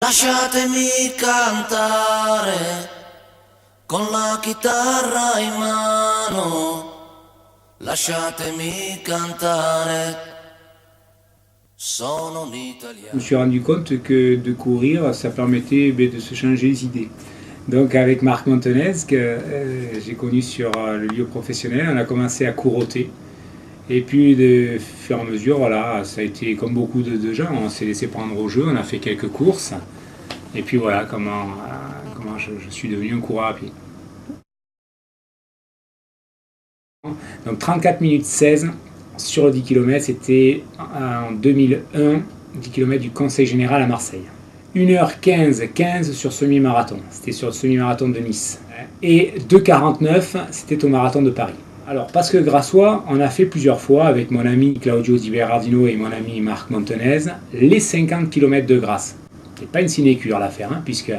Lasciatemi cantare con la chitarra in mano, lasciatemi cantare, sono un italiano. Je me suis rendu compte que de courir, ça permettait de se changer les idées. Donc avec Marc Montenez, que j'ai connu sur le lieu professionnel, on a commencé à couroter. Et puis de fur et à mesure, voilà, ça a été comme beaucoup de gens, on s'est laissé prendre au jeu, on a fait quelques courses. Et puis voilà comment je suis devenu un coureur à pied. Donc 34 minutes 16 sur le 10 km, c'était en 2001, 10 km du Conseil Général à Marseille. 1h15 sur semi-marathon, c'était sur le semi-marathon de Nice. Et 2h49, c'était au marathon de Paris. Alors, parce que Grassois, on a fait plusieurs fois avec mon ami Claudio Di Berardino et mon ami Marc Montenez les 50 km de Grasse. C'est pas une sinécure l'affaire, puisque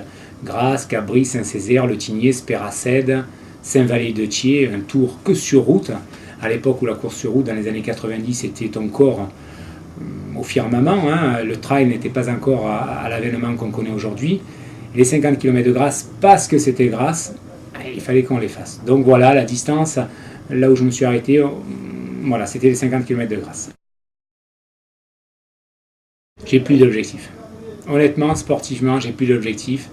Grasse, Cabris, Saint-Césaire, Le Tigné, Spéracède, Saint-Valais-de-Thiers, un tour que sur route. À l'époque où la course sur route, dans les années 90, était encore au firmament. Le trail n'était pas encore à l'avènement qu'on connaît aujourd'hui. Les 50 km de Grasse, parce que c'était Grasse, il fallait qu'on les fasse. Donc voilà, la distance, là où je me suis arrêté, voilà, c'était les 50 km de Grasse. J'ai plus d'objectif. Honnêtement, sportivement, j'ai plus d'objectif.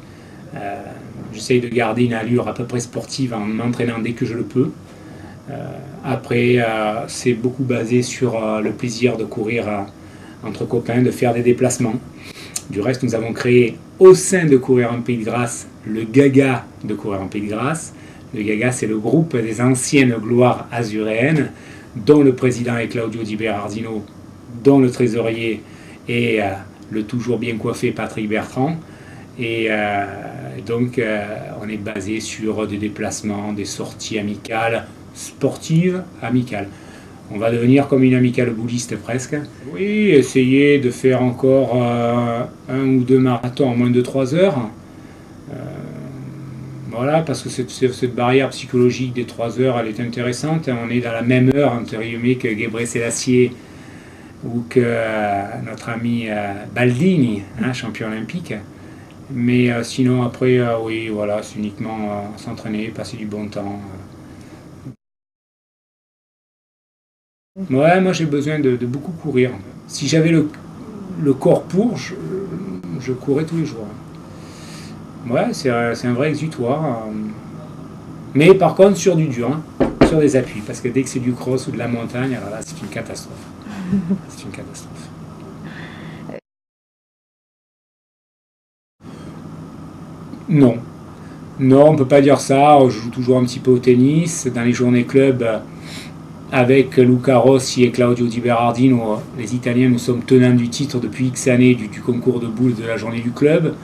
J'essaye de garder une allure à peu près sportive en m'entraînant dès que je le peux. Après, c'est beaucoup basé sur le plaisir de courir entre copains, de faire des déplacements. Du reste, nous avons créé au sein de Courir en Pays de Grasse le Gaga de Courir en Pays de Grasse. Le Gaga, c'est le groupe des anciennes gloires azuréennes, dont le président est Claudio Di Berardino, dont le trésorier est le toujours bien coiffé Patrick Bertrand. Et donc, on est basé sur des déplacements, des sorties amicales, sportives, amicales. On va devenir comme une amicale bouddhiste presque. Oui, essayer de faire encore un ou deux marathons en moins de 3 heures. Voilà, parce que cette barrière psychologique des 3 heures, elle est intéressante. On est dans la même heure, entre guillemets, que Gebre Selassie ou que notre ami Baldini, champion olympique. Mais sinon, après, oui, voilà, c'est uniquement s'entraîner, passer du bon temps. Ouais, moi j'ai besoin de beaucoup courir. Si j'avais le corps pour, je courais tous les jours. Ouais, c'est un vrai exutoire. Mais par contre, sur du dur, sur des appuis. Parce que dès que c'est du cross ou de la montagne, alors là, c'est une catastrophe. C'est une catastrophe. Non. Non, on ne peut pas dire ça. Je joue toujours un petit peu au tennis. Dans les journées club, avec Luca Rossi et Claudio Di Berardino, les Italiens, nous sommes tenants du titre depuis X années du concours de boules de la journée du club.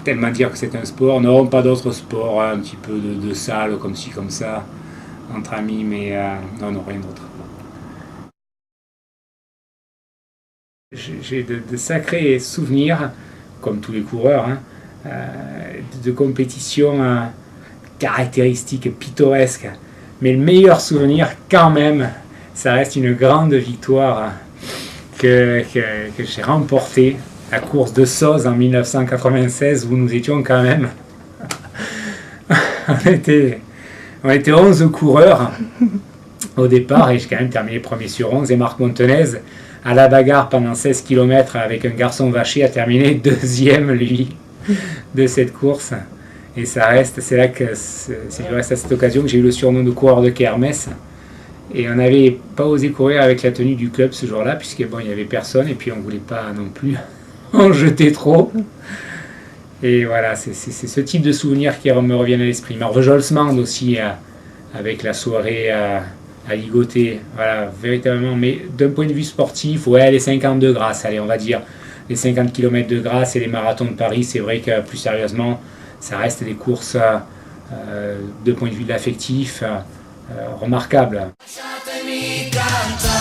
Tellement dire que c'est un sport. Non, pas d'autres sports. Un petit peu de salle, comme ci, comme ça, entre amis, mais non, rien d'autre. J'ai de sacrés souvenirs, comme tous les coureurs, de compétitions caractéristiques, pittoresques. Mais le meilleur souvenir, quand même, ça reste une grande victoire que j'ai remportée, la course de Soz en 1996, où nous étions quand même... on était 11 coureurs au départ, et j'ai quand même terminé premier sur 11, et Marc Montenez, à la bagarre pendant 16 km avec un garçon vaché, a terminé deuxième, lui, de cette course. Et c'est à cette occasion que j'ai eu le surnom de coureur de kermesse. Et on n'avait pas osé courir avec la tenue du club ce jour-là, puisque bon, il n'y avait personne, et puis on ne voulait pas non plus en jeter trop. Et voilà, c'est ce type de souvenirs qui me reviennent à l'esprit. Marve-Jolsmand aussi, avec la soirée à ligoter. Voilà, véritablement. Mais d'un point de vue sportif, ouais, les 50 de Grasse, allez, on va dire les 50 km de Grasse et les marathons de Paris, c'est vrai que plus sérieusement, ça reste des courses de point de vue de l'affectif remarquables. Lasciatemi cantare.